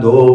2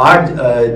8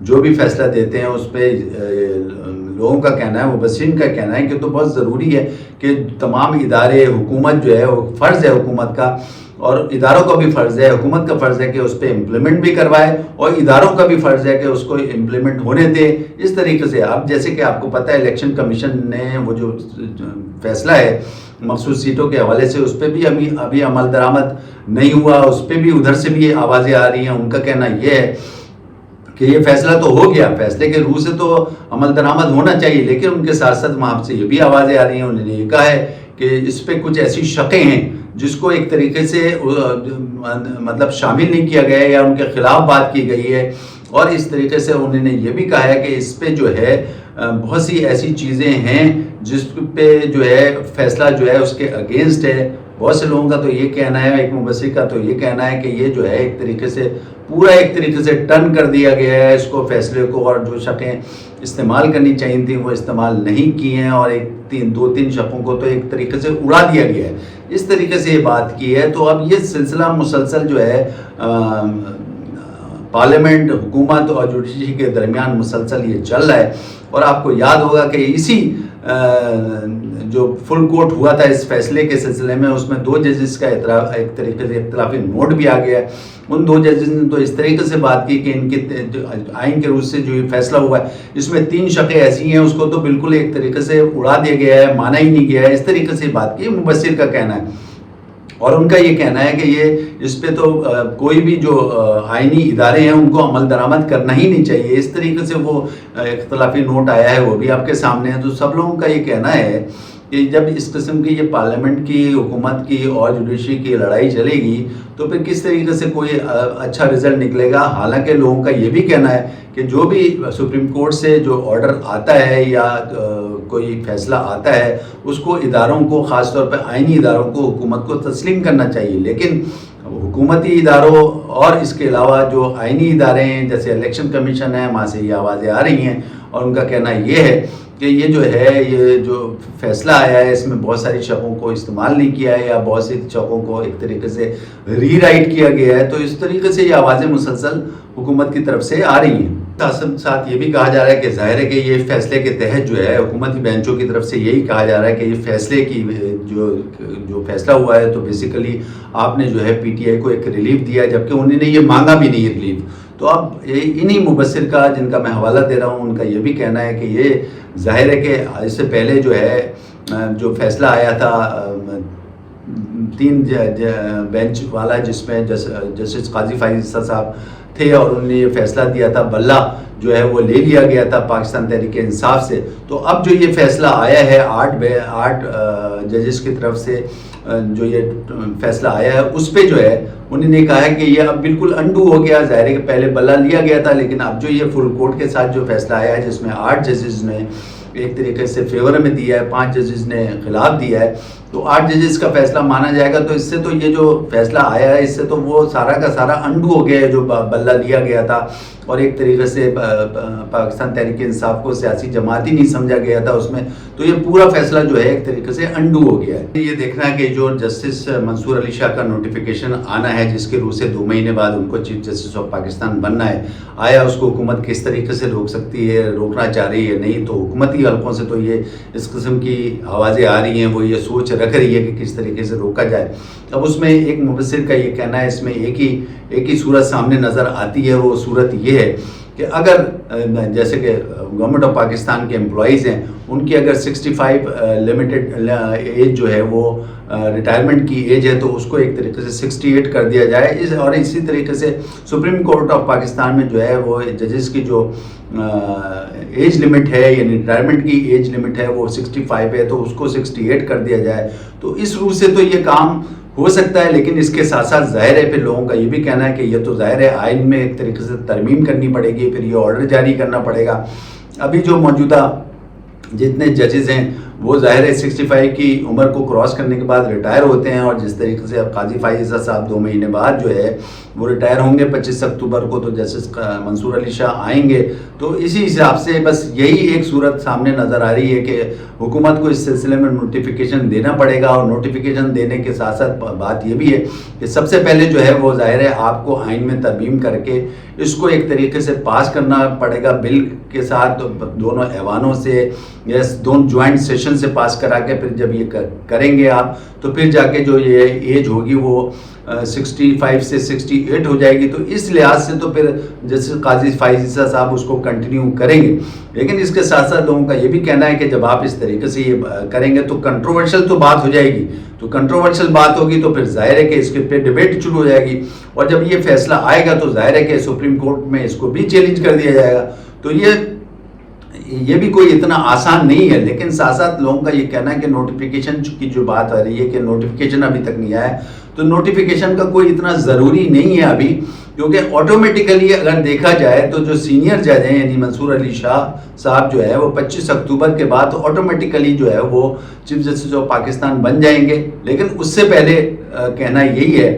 جو بھی فیصلہ دیتے ہیں اس پہ لوگوں کا کہنا ہے، مبصرین کا کہنا ہے کہ تو بہت ضروری ہے کہ تمام ادارے، حکومت جو ہے وہ فرض ہے حکومت کا، اور اداروں کا بھی فرض ہے، حکومت کا فرض ہے کہ اس پہ امپلیمنٹ بھی کروائے، اور اداروں کا بھی فرض ہے کہ اس کو امپلیمنٹ ہونے دے اس طریقے سے۔ اب جیسے کہ آپ کو پتہ ہے الیکشن کمیشن نے وہ جو فیصلہ ہے مخصوص سیٹوں کے حوالے سے، اس پہ بھی ابھی عمل درآمد نہیں ہوا، اس پہ بھی ادھر سے بھی آوازیں آ رہی ہیں۔ ان کا کہنا یہ ہے کہ یہ فیصلہ تو ہو گیا، فیصلے کے روح سے تو عمل درآمد ہونا چاہیے، لیکن ان کے ساتھ ساتھ وہاں سے یہ بھی آوازیں آ رہی ہیں، انہوں نے یہ کہا ہے کہ اس پہ کچھ ایسی شقیں ہیں جس کو ایک طریقے سے مطلب شامل نہیں کیا گیا ہے یا ان کے خلاف بات کی گئی ہے، اور اس طریقے سے انہوں نے یہ بھی کہا ہے کہ اس پہ جو ہے بہت سی ایسی چیزیں ہیں جس پہ جو ہے فیصلہ جو ہے اس کے اگینسٹ ہے۔ بہت سے لوگوں کا تو یہ کہنا ہے، ایک مبصر کا تو یہ کہنا ہے کہ یہ جو ہے ایک طریقے سے پورا ایک طریقے سے ٹرن کر دیا گیا ہے اس کو، فیصلے کو، اور جو شقیں استعمال کرنی چاہیے تھیں وہ استعمال نہیں کی ہیں، اور دو تین شقوں کو تو ایک طریقے سے اڑا دیا گیا ہے، اس طریقے سے یہ بات کی ہے۔ تو اب یہ سلسلہ مسلسل جو ہے پارلیمنٹ، حکومت اور جوڈیشری کے درمیان مسلسل یہ چل رہا ہے، اور آپ کو یاد ہوگا کہ اسی جو فل کوٹ ہوا تھا اس فیصلے کے سلسلے میں، اس میں 2 ججز کا ایک طریقے سے اختلافی نوٹ بھی آ گیا ہے۔ ان 2 ججز نے تو اس طریقے سے بات کی کہ ان کے آئین کے روح سے جو یہ فیصلہ ہوا ہے اس میں 3 شقیں ایسی ہیں، اس کو تو بالکل ایک طریقے سے اڑا دیا گیا ہے، مانا ہی نہیں گیا ہے، اس طریقے سے بات کی مبصر کا کہنا ہے۔ اور ان کا یہ کہنا ہے کہ یہ اس پہ تو کوئی بھی جو آئینی ادارے ہیں ان کو عمل درآمد کرنا ہی نہیں چاہیے، اس طریقے سے وہ اختلافی نوٹ آیا ہے، وہ بھی آپ کے سامنے ہے۔ تو سب لوگوں کا یہ کہنا ہے کہ جب اس قسم کی یہ پارلیمنٹ کی، حکومت کی اور جوڈیشری کی لڑائی چلے گی تو پھر کس طریقے سے کوئی اچھا رزلٹ نکلے گا۔ حالانکہ لوگوں کا یہ بھی کہنا ہے کہ جو بھی سپریم کورٹ سے جو آرڈر آتا ہے یا کوئی فیصلہ آتا ہے اس کو اداروں کو، خاص طور پہ آئینی اداروں کو، حکومت کو تسلیم کرنا چاہیے، لیکن حکومتی اداروں اور اس کے علاوہ جو آئینی ادارے ہیں جیسے الیکشن کمیشن ہے، وہاں سے یہ آوازیں آ رہی ہیں، اور ان کا کہنا یہ ہے کہ یہ جو ہے یہ جو فیصلہ آیا ہے اس میں بہت ساری شقوں کو استعمال نہیں کیا ہے، یا بہت سی شقوں کو ایک طریقے سے ری رائٹ کیا گیا ہے۔ تو اس طریقے سے یہ آوازیں مسلسل حکومت کی طرف سے آ رہی ہیں۔ ساتھ یہ بھی کہا جا رہا ہے کہ ظاہر ہے کہ یہ فیصلے کے تحت جو ہے حکومتی بینچوں کی طرف سے یہی کہا جا رہا ہے کہ یہ فیصلے کی جو فیصلہ ہوا ہے تو بیسیکلی آپ نے جو ہے پی ٹی آئی کو ایک ریلیف دیا، جبکہ انہوں نے یہ مانگا بھی نہیں ریلیف۔ تو اب انہی مبصر کا، جن کا میں حوالہ دے رہا ہوں، ان کا یہ بھی کہنا ہے کہ یہ ظاہر ہے کہ اس سے پہلے جو ہے جو فیصلہ آیا تھا 3 بینچ والا، جس میں جسٹس قاضی فائز عیسیٰ صاحب تھے، اور انہوں نے یہ فیصلہ دیا تھا، بلہ جو ہے وہ لے لیا گیا تھا پاکستان تحریک انصاف سے۔ تو اب جو یہ فیصلہ آیا ہے 8 ججز کی طرف سے جو یہ فیصلہ آیا ہے اس پہ جو ہے انہوں نے کہا ہے کہ یہ اب بالکل انڈو ہو گیا۔ ظاہر ہے کہ پہلے بلہ لیا گیا تھا، لیکن اب جو یہ فل کورٹ کے ساتھ جو فیصلہ آیا ہے جس میں 8 ججز نے ایک طریقے سے فیور میں دیا ہے، 5 ججز نے خلاف دیا ہے، تو 8 ججز کا فیصلہ مانا جائے گا۔ تو اس سے تو یہ جو فیصلہ آیا ہے اس سے تو وہ سارا کا سارا انڈو ہو گیا ہے جو بلہ لیا گیا تھا، اور ایک طریقے سے پاکستان تحریک انصاف کو سیاسی جماعت ہی نہیں سمجھا گیا تھا اس میں، تو یہ پورا فیصلہ جو ہے ایک طریقے سے انڈو ہو گیا ہے۔ یہ دیکھنا ہے کہ جو جسٹس منصور علی شاہ کا نوٹیفیکیشن آنا ہے جس کے روح سے 2 مہینے بعد ان کو چیف جسٹس آف پاکستان بننا ہے، آیا اس کو حکومت کس طریقے سے روک سکتی ہے، روکنا چاہ رہی ہے نہیں؟ تو حکومتی حلقوں سے تو یہ اس قسم کی آوازیں آ رہی ہیں، وہ یہ سوچ رکھ رہی ہے کہ کس طریقے سے روکا جائے۔ اب اس میں ایک مبصر کا یہ کہنا ہے، اس میں ایک ہی صورت سامنے نظر آتی ہے، وہ صورت یہ ہے کہ اگر جیسے کہ گورنمنٹ آف پاکستان کے امپلائیز ہیں، ان کی اگر 65 لمیٹڈ ایج جو ہے وہ ریٹائرمنٹ کی ایج ہے، تو اس کو ایک طریقے سے 68 کر دیا جائے، اور اسی طریقے سے سپریم کورٹ آف پاکستان میں جو ہے وہ ججز کی جو ایج لمٹ ہے یعنی ریٹائرمنٹ کی ایج لمٹ ہے وہ 65 ہے، تو اس کو 68 کر دیا جائے۔ تو اس روح سے تو یہ کام ہو سکتا ہے، لیکن اس کے ساتھ ساتھ ظاہر ہے پھر لوگوں کا یہ بھی کہنا ہے کہ یہ تو ظاہر ہے آئین میں ایک طریقے سے ترمیم کرنی پڑے گی، پھر یہ آرڈر جاری کرنا پڑے گا۔ ابھی جو موجودہ جتنے ججز ہیں وہ ظاہر ہے 65 کی عمر کو کراس کرنے کے بعد ریٹائر ہوتے ہیں، اور جس طریقے سے اب قاضی فائز عیسیٰ صاحب 2 مہینے بعد جو ہے وہ ریٹائر ہوں گے 25 اکتوبر کو، تو جسٹس منصور علی شاہ آئیں گے۔ تو اسی حساب سے بس یہی ایک صورت سامنے نظر آ رہی ہے کہ حکومت کو اس سلسلے میں نوٹیفیکیشن دینا پڑے گا، اور نوٹیفیکیشن دینے کے ساتھ ساتھ بات یہ بھی ہے کہ سب سے پہلے جو ہے وہ ظاہر ہے آپ کو آئین میں ترمیم کر کے اس کو ایک طریقے سے پاس کرنا پڑے گا بل کے ساتھ دونوں ایوانوں سے یا دونوں جوائنٹ سیشن سے پاس کرا کے پھر جب یہ کریں گے آپ تو پھر جا کے جو یہ ایج ہوگی وہ 65 سے 68 ہو جائے گی. تو اس لحاظ سے تو پھر جیسے قاضی فائز عیسیٰ صاحب اس کو کنٹینیو کریں گے. لیکن اس کے ساتھ ساتھ لوگوں کا یہ بھی کہنا ہے کہ جب آپ اس طریقے سے یہ کریں گے تو کنٹروورشل تو بات ہو جائے گی. تو کنٹروورشل بات ہوگی تو پھر ظاہر ہے کہ اس کے پہ ڈیبیٹ شروع ہو جائے گی, اور جب یہ فیصلہ آئے گا تو ظاہر ہے کہ سپریم کورٹ میں اس کو بھی چیلنج کر دیا جائے گا. تو یہ بھی کوئی اتنا آسان نہیں ہے. لیکن ساتھ ساتھ لوگوں کا یہ کہنا ہے کہ نوٹیفیکیشن کی جو بات آ رہی ہے کہ نوٹیفیکیشن ابھی تک نہیں آیا, تو نوٹیفیکیشن کا کوئی اتنا ضروری نہیں ہے ابھی, کیونکہ آٹومیٹیکلی اگر دیکھا جائے تو جو سینئر جج ہیں یعنی منصور علی شاہ صاحب جو ہے وہ 25 اکتوبر کے بعد آٹومیٹیکلی جو ہے وہ چیف جسٹس آف پاکستان بن جائیں گے. لیکن اس سے پہلے کہنا یہی ہے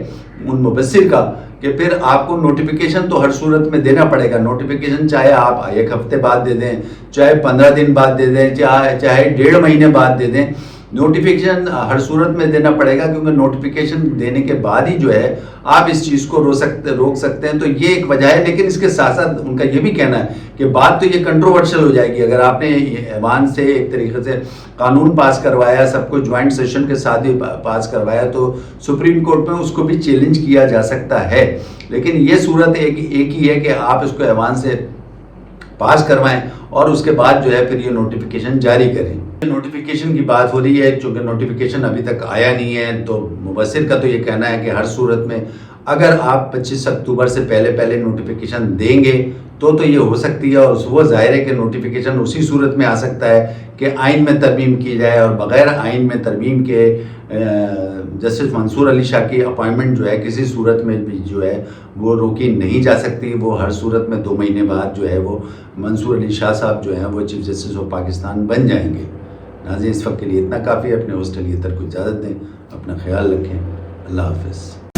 ان مبصر کا کہ پھر آپ کو نوٹیفیکیشن تو ہر صورت میں دینا پڑے گا. نوٹیفیکیشن چاہے آپ 1 ہفتے بعد دے دیں, چاہے 15 دن بعد دے دیں, چاہے 1.5 مہینے بعد دے دیں, نوٹیفیکیشن ہر صورت میں دینا پڑے گا, کیونکہ نوٹیفیکیشن دینے کے بعد ہی جو ہے آپ اس چیز کو روک سکتے ہیں. تو یہ ایک وجہ ہے. لیکن اس کے ساتھ ساتھ ان کا یہ بھی کہنا ہے کہ بات تو یہ کنٹروورشل ہو جائے گی. اگر آپ نے ایوان سے ایک طریقے سے قانون پاس کروایا, سب کو جوائنٹ سیشن کے ساتھ ہی پاس کروایا, تو سپریم کورٹ میں اس کو بھی چیلنج کیا جا سکتا ہے. لیکن یہ صورت ایک ہی ہے کہ آپ اس کو ایوان سے پاس کروائیں اور اس کے بعد جو ہے پھر یہ نوٹیفیکیشن جاری کریں. نوٹیفیکیشن کی بات ہو رہی ہے, چونکہ نوٹیفیکیشن ابھی تک آیا نہیں ہے, تو مبصر کا تو یہ کہنا ہے کہ ہر صورت میں اگر آپ 25 اکتوبر سے پہلے نوٹیفیکیشن دیں گے تو یہ ہو سکتی ہے. اور وہ ظاہر ہے کہ نوٹیفیکیشن اسی صورت میں آ سکتا ہے کہ آئین میں ترمیم کی جائے, اور بغیر آئین میں ترمیم کے جسٹس منصور علی شاہ کی اپائنٹمنٹ جو ہے کسی صورت میں بھی جو ہے وہ روکی نہیں جا سکتی. وہ ہر صورت میں 2 مہینے بعد جو ہے وہ منصور علی شاہ صاحب جو ہیں وہ چیف جسٹس آف پاکستان بن جائیں گے. ناظرین, اس وقت کے لیے اتنا کافی ہے. اپنے ہوسٹ علی اطہر کو اجازت دیں. اپنا خیال رکھیں. اللہ حافظ.